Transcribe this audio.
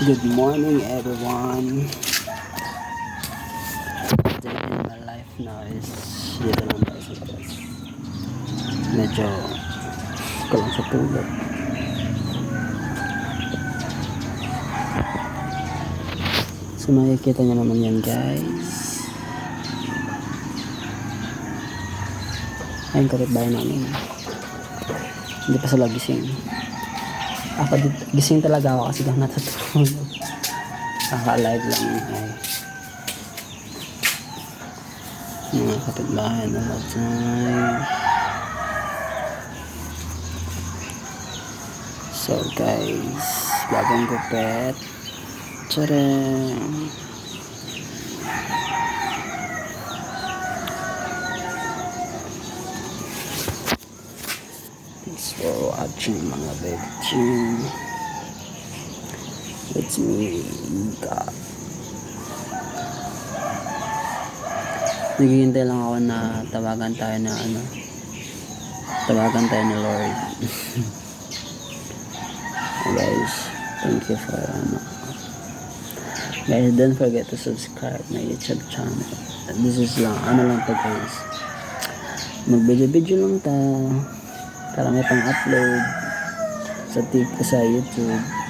Good morning, everyone. Day in my life now is dito lang tayo sa labas. Medyo kulang sa tulog. So makikita nyo naman yan, guys. Ayun, kapitbahay namin. Hindi pa sila gising. Ako gising talaga ako kasi lang natutulog. Kaka-live lang ay mga kapitbahay na matay. So guys, bagong gupet. Tcharam! Thanks for watching mga bebching. It's me, God. Naghihintay lang ako na tawagan tayo na tawagan tayo ni Lord. Guys, thank you for guys, don't forget to subscribe my YouTube channel. This is lang, lang to guys. Mag-video lang ta para may pang-upload sa YouTube.